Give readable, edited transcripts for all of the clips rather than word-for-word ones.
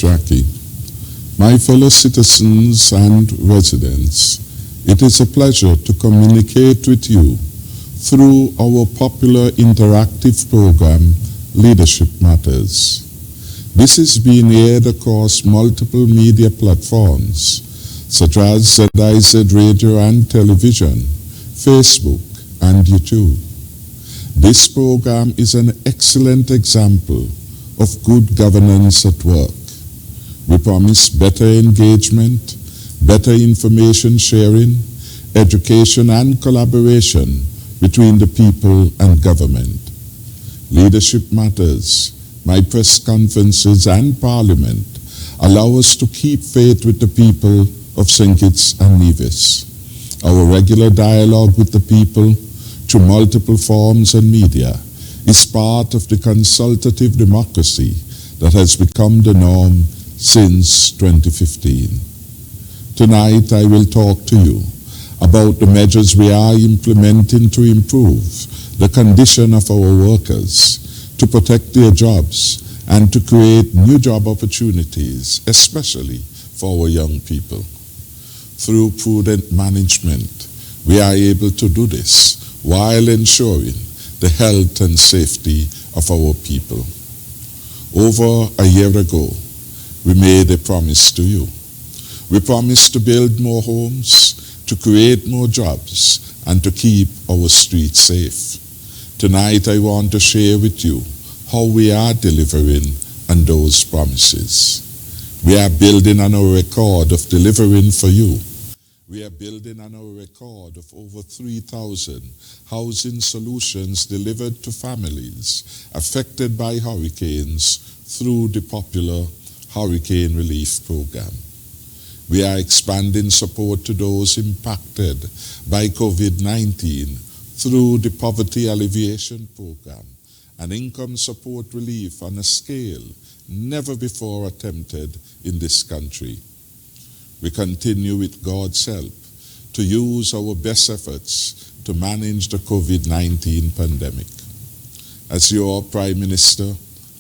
Jackie. My fellow citizens and residents, it is a pleasure to communicate with you through our popular interactive program, Leadership Matters. This is being aired across multiple media platforms, such as ZIZ Radio and Television, Facebook, and YouTube. This program is an excellent example of good governance at work. We promise better engagement, better information sharing, education and collaboration between the people and government. Leadership Matters, my press conferences and Parliament allow us to keep faith with the people of St. Kitts and Nevis. Our regular dialogue with the people through multiple forms and media is part of the consultative democracy that has become the norm since 2015. Tonight I will talk to you about the measures we are implementing to improve the condition of our workers, to protect their jobs, and to create new job opportunities, especially for our young people. Through prudent management, we are able to do this while ensuring the health and safety of our people. Over a year ago, we made a promise to you. We promised to build more homes, to create more jobs, and to keep our streets safe. Tonight I want to share with you how we are delivering on those promises. We are building on our record of delivering for you. We are building on our record of over 3,000 housing solutions delivered to families affected by hurricanes through the popular Hurricane Relief Program. We are expanding support to those impacted by COVID-19 through the Poverty Alleviation Program and income support relief on a scale never before attempted in this country. We continue with God's help to use our best efforts to manage the COVID-19 pandemic. As your Prime Minister,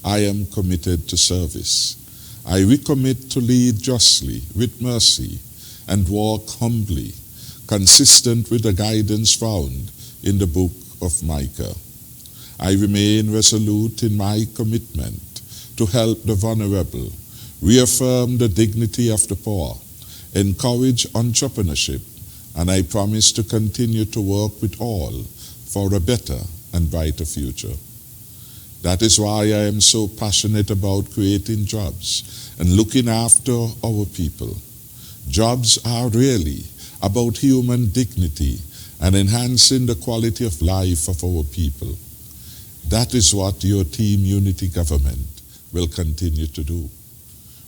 I am committed to service. I recommit to lead justly, with mercy, and walk humbly, consistent with the guidance found in the book of Micah. I remain resolute in my commitment to help the vulnerable, reaffirm the dignity of the poor, encourage entrepreneurship, and I promise to continue to work with all for a better and brighter future. That is why I am so passionate about creating jobs and looking after our people. Jobs are really about human dignity and enhancing the quality of life of our people. That is what your Team Unity government will continue to do.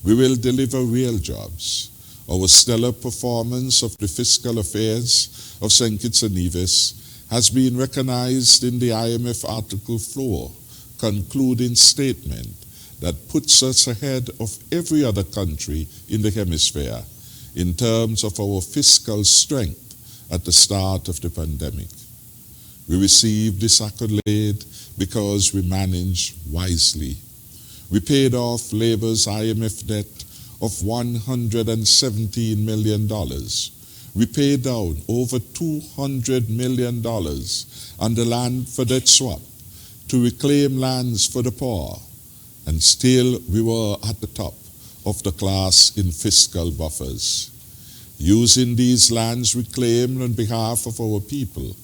We will deliver real jobs. Our stellar performance of the fiscal affairs of St. Kitts and Nevis has been recognized in the IMF Article 4 concluding statement that puts us ahead of every other country in the hemisphere in terms of our fiscal strength at the start of the pandemic. We received this accolade because we managed wisely. We paid off Labour's IMF debt of $117 million. We paid down over $200 million on the land for debt swap to reclaim lands for the poor, and still we were at the top of the class in fiscal buffers. Using these lands reclaimed on behalf of our people,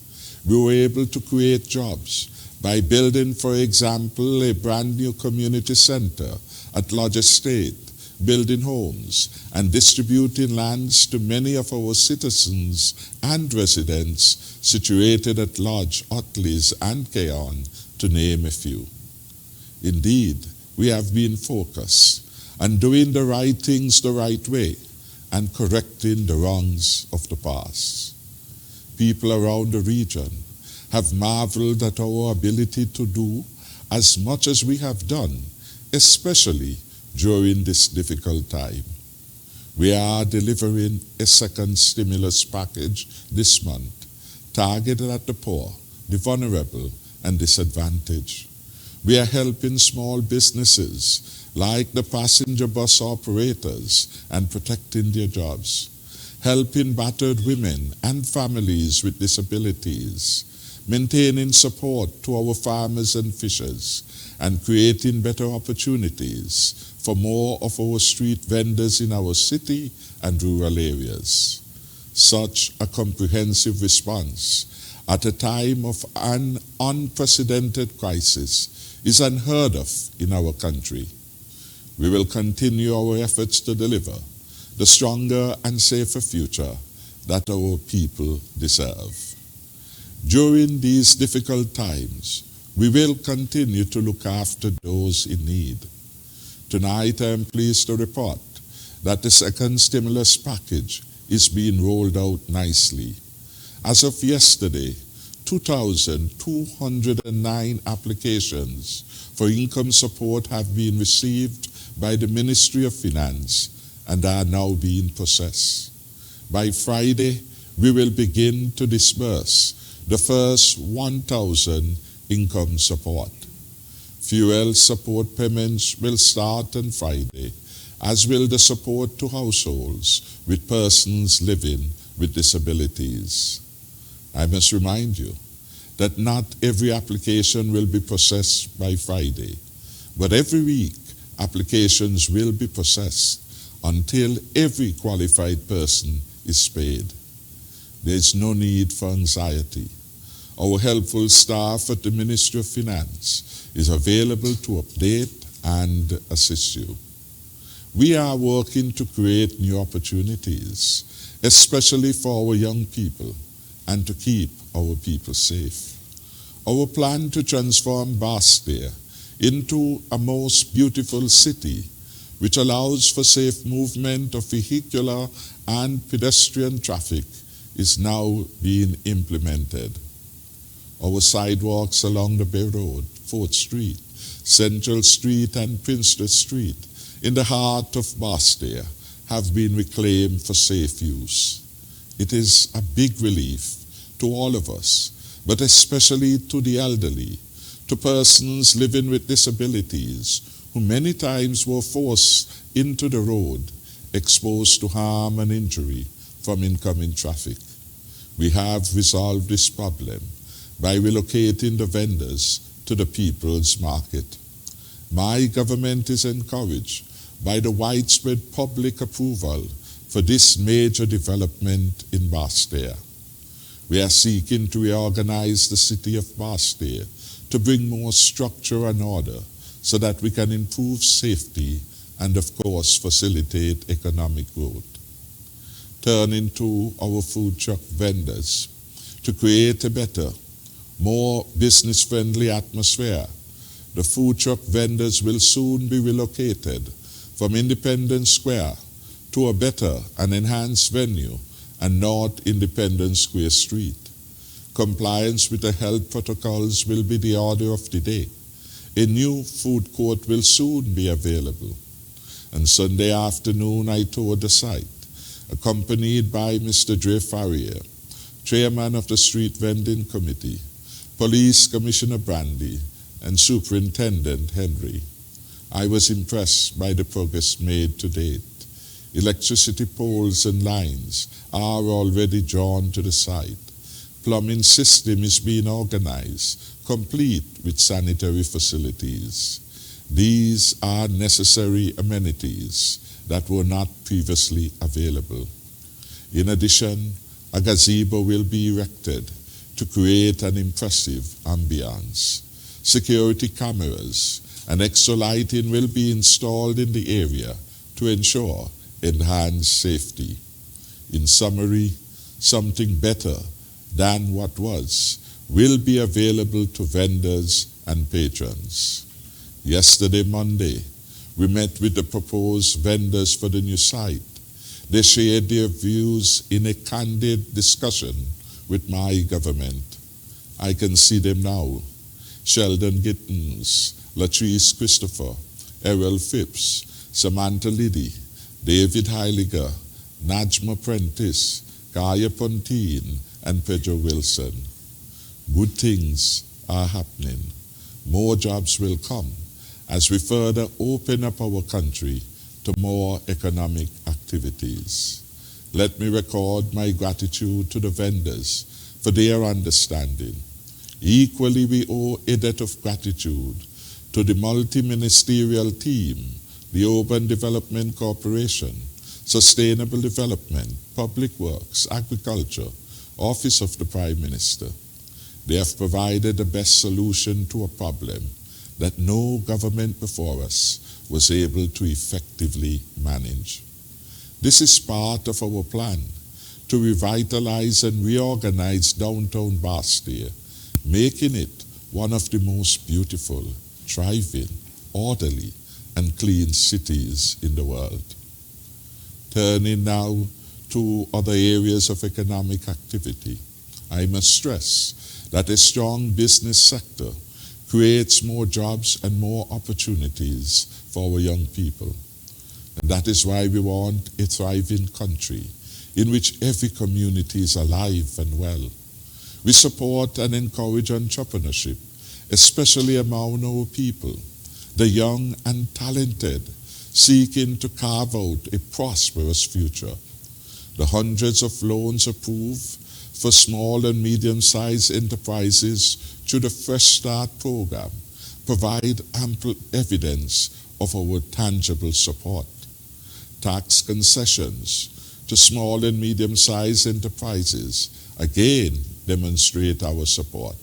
we were able to create jobs by building, for example, a brand new community center at Lodge Estate, building homes and distributing lands to many of our citizens and residents situated at Lodge, Otleys, and Keon, to name a few. Indeed, we have been focused on doing the right things the right way and correcting the wrongs of the past. People around the region have marveled at our ability to do as much as we have done, especially during this difficult time. We are delivering a second stimulus package this month, targeted at the poor, the vulnerable, and disadvantaged. We are helping small businesses like the passenger bus operators, and protecting their jobs, helping battered women and families with disabilities, maintaining support to our farmers and fishers, and creating better opportunities for more of our street vendors in our city and rural areas. Such a comprehensive response at a time of an unprecedented crisis is unheard of in our country. We will continue our efforts to deliver the stronger and safer future that our people deserve. During these difficult times, we will continue to look after those in need. Tonight, I am pleased to report that the second stimulus package is being rolled out nicely. As of yesterday, 2,209 applications for income support have been received by the Ministry of Finance and are now being processed. By Friday, we will begin to disburse the first 1,000 income support. Fuel support payments will start on Friday, as will the support to households with persons living with disabilities. I must remind you that not every application will be processed by Friday, but every week applications will be processed until every qualified person is paid. There is no need for anxiety. Our helpful staff at the Ministry of Finance is available to update and assist you. We are working to create new opportunities, especially for our young people, and to keep our people safe. Our plan to transform Basseterre into a most beautiful city, which allows for safe movement of vehicular and pedestrian traffic, is now being implemented. Our sidewalks along the Bay Road, 4th Street, Central Street, and Princeton Street, in the heart of Basseterre, have been reclaimed for safe use. It is a big relief to all of us, but especially to the elderly, to persons living with disabilities, who many times were forced into the road, exposed to harm and injury from incoming traffic. We have resolved this problem by relocating the vendors to the People's Market. My government is encouraged by the widespread public approval for this major development in Basseterre. We are seeking to reorganize the city of Basseterre to bring more structure and order so that we can improve safety and, of course, facilitate economic growth. Turning to our food truck vendors, to create a better, more business-friendly atmosphere, the food truck vendors will soon be relocated from Independence Square to a better and enhanced venue and North Independence Square Street. Compliance with the health protocols will be the order of the day. A new food court will soon be available. On Sunday afternoon, I toured the site, accompanied by Mr. Dre Farrier, chairman of the Street Vending Committee, Police Commissioner Brandy, and Superintendent Henry. I was impressed by the progress made to date. Electricity poles and lines are already drawn to the site. Plumbing system is being organized, complete with sanitary facilities. These are necessary amenities that were not previously available. In addition, a gazebo will be erected to create an impressive ambiance. Security cameras and extra lighting will be installed in the area to ensure enhanced safety. In summary, something better than what was will be available to vendors and patrons. Yesterday, Monday, we met with the proposed vendors for the new site. They shared their views in a candid discussion with my government. I can see them now. Sheldon Gittins, Latrice Christopher, Errol Phipps, Samantha Liddy, David Heiliger, Najma Prentice, Kaya Pontine, and Pedro Wilson. Good things are happening. More jobs will come, as we further open up our country to more economic activities. Let me record my gratitude to the vendors for their understanding. Equally, we owe a debt of gratitude to the multi-ministerial team, the Urban Development Corporation, Sustainable Development, Public Works, Agriculture, Office of the Prime Minister. They have provided the best solution to a problem that no government before us was able to effectively manage. This is part of our plan to revitalize and reorganize downtown Basseterre, making it one of the most beautiful, thriving, orderly, and clean cities in the world. Turning now to other areas of economic activity, I must stress that a strong business sector creates more jobs and more opportunities for our young people. And that is why we want a thriving country in which every community is alive and well. We support and encourage entrepreneurship, especially among our people, the young and talented, seeking to carve out a prosperous future. The hundreds of loans approved for small and medium-sized enterprises through the Fresh Start program provide ample evidence of our tangible support. Tax concessions to small and medium-sized enterprises again demonstrate our support.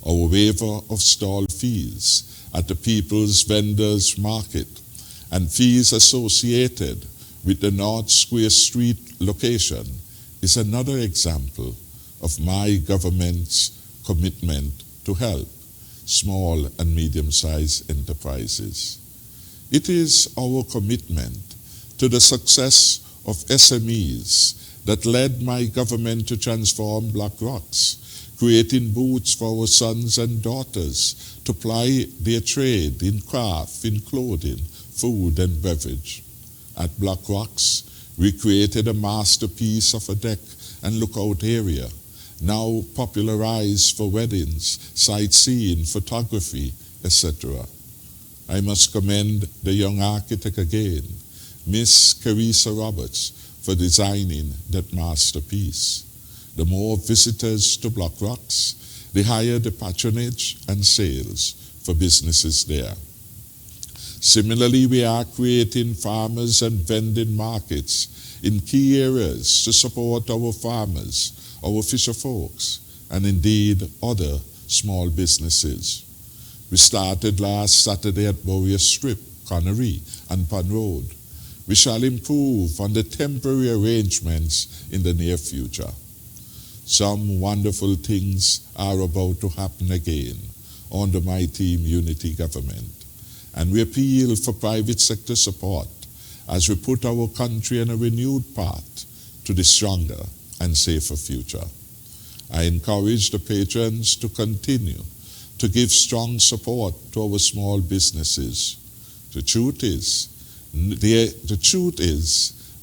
Our waiver of stall fees at the People's Vendors Market and fees associated with the North Square Street location is another example of my government's commitment to help small and medium-sized enterprises. It is our commitment to the success of SMEs that led my government to transform Black Rocks, creating booths for our sons and daughters to ply their trade in craft, in clothing, food and beverage. At Black Rocks, we created a masterpiece of a deck and lookout area, now popularized for weddings, sightseeing, photography, etc. I must commend the young architect again, Miss Carissa Roberts, for designing that masterpiece. The more visitors to Black Rocks, the higher the patronage and sales for businesses there. Similarly, we are creating farmers and vending markets in key areas to support our farmers, our fisher folks, and indeed other small businesses. We started last Saturday at Warrior Strip, Connery, and Pan Road. We shall improve on the temporary arrangements in the near future. Some wonderful things are about to happen again under my Team Unity government, and we appeal for private sector support as we put our country on a renewed path to the stronger and safer future. I encourage the patrons to continue to give strong support to our small businesses. The truth is,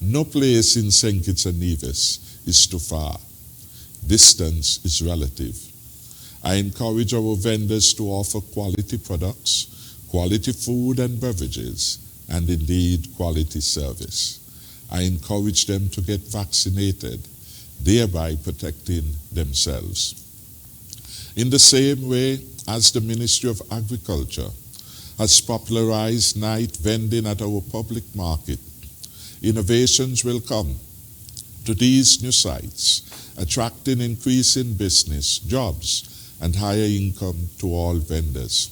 no place in St. Kitts and Nevis is too far. Distance is relative. I encourage our vendors to offer quality products, quality food and beverages, and indeed quality service. I encourage them to get vaccinated, thereby protecting themselves. In the same way as the Ministry of Agriculture has popularized night vending at our public market, innovations will come to these new sites, attracting increase in business, jobs, and higher income to all vendors.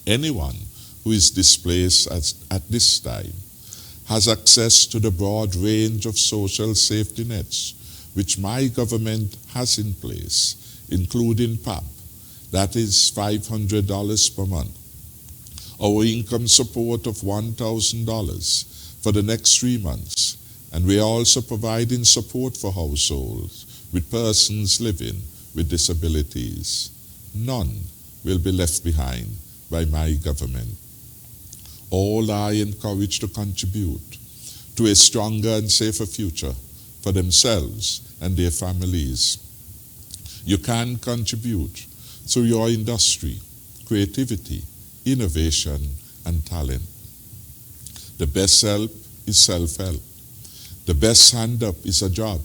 Anyone who is displaced at this time has access to the broad range of social safety nets which my government has in place, including PAP, that is $500 per month. Our income support of $1,000 for the next 3 months, and we are also providing support for households with persons living with disabilities. None will be left behind by my government. All are encouraged to contribute to a stronger and safer future for themselves and their families. You can contribute through your industry, creativity, innovation, and talent. The best help is self-help. The best hand-up is a job.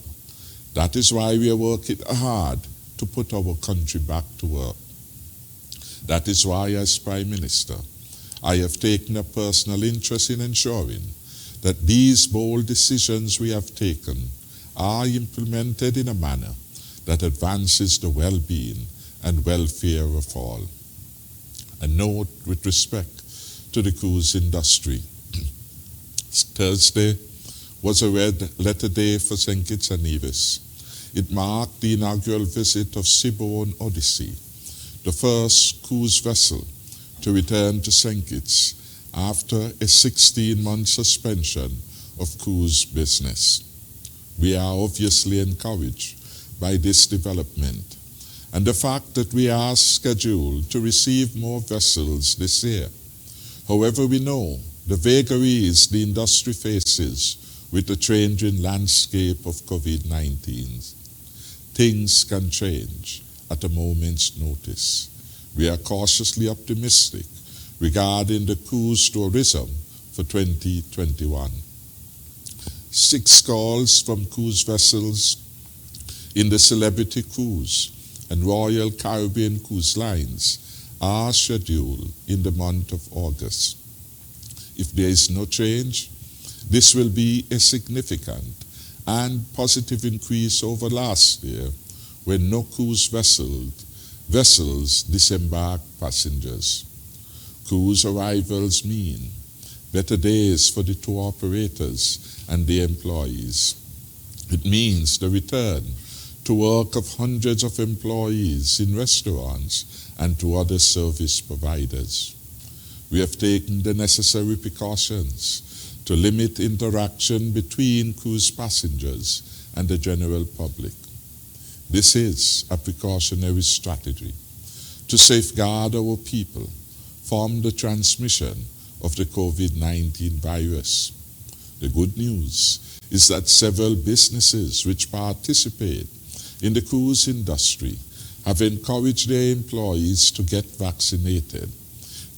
That is why we are working hard to put our country back to work. That is why, as Prime Minister, I have taken a personal interest in ensuring that these bold decisions we have taken are implemented in a manner that advances the well-being and welfare of all. A note with respect to the cruise industry. Thursday was a red letter day for St. Kitts and Nevis. It marked the inaugural visit of Seabourn Odyssey, the first cruise vessel to return to St. Kitts after a 16-month suspension of cruise business. We are obviously encouraged by this development and the fact that we are scheduled to receive more vessels this year. However, we know the vagaries the industry faces with the changing landscape of COVID-19. Things can change at a moment's notice. We are cautiously optimistic regarding the cruise tourism for 2021. 6 calls from cruise vessels in the Celebrity Cruise and Royal Caribbean Cruise Lines are scheduled in the month of August. If there is no change, this will be a significant and positive increase over last year when no cruise vessels disembarked passengers. Cruise arrivals mean better days for the tour operators and the employees. It means the return to work of hundreds of employees in restaurants and to other service providers. We have taken the necessary precautions to limit interaction between cruise passengers and the general public. This is a precautionary strategy to safeguard our people from the transmission of the COVID-19 virus. The good news is that several businesses which participate in the cruise industry have encouraged their employees to get vaccinated,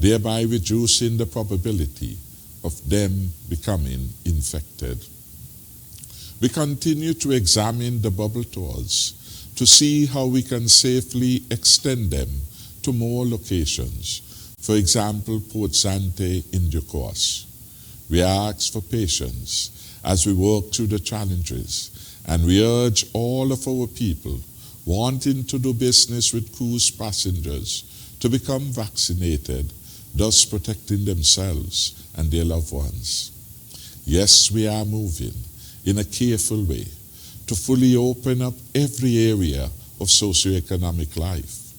thereby reducing the probability of them becoming infected. We continue to examine the bubble tours to see how we can safely extend them to more locations, for example, Port Sante in due course. We ask for patience as we work through the challenges, and we urge all of our people wanting to do business with cruise passengers to become vaccinated, thus protecting themselves and their loved ones. Yes, we are moving in a careful way to fully open up every area of socioeconomic life.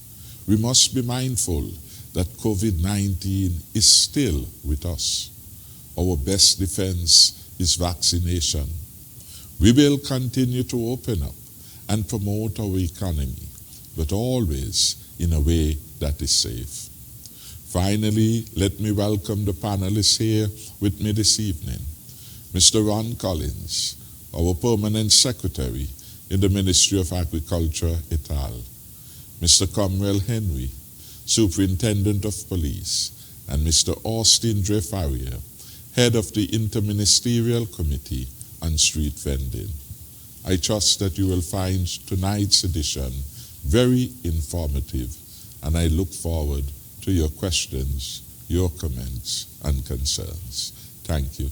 We must be mindful that COVID-19 is still with us. Our best defense is vaccination. We will continue to open up and promote our economy, but always in a way that is safe. Finally, let me welcome the panelists here with me this evening. Mr. Ron Collins, our Permanent Secretary in the Ministry of Agriculture, et al. Mr. Cromwell Henry, Superintendent of Police, and Mr. Austin Dre Farrier, Head of the Interministerial Committee on Street Vending. I trust that you will find tonight's edition very informative, and I look forward to your questions, your comments, and concerns. Thank you.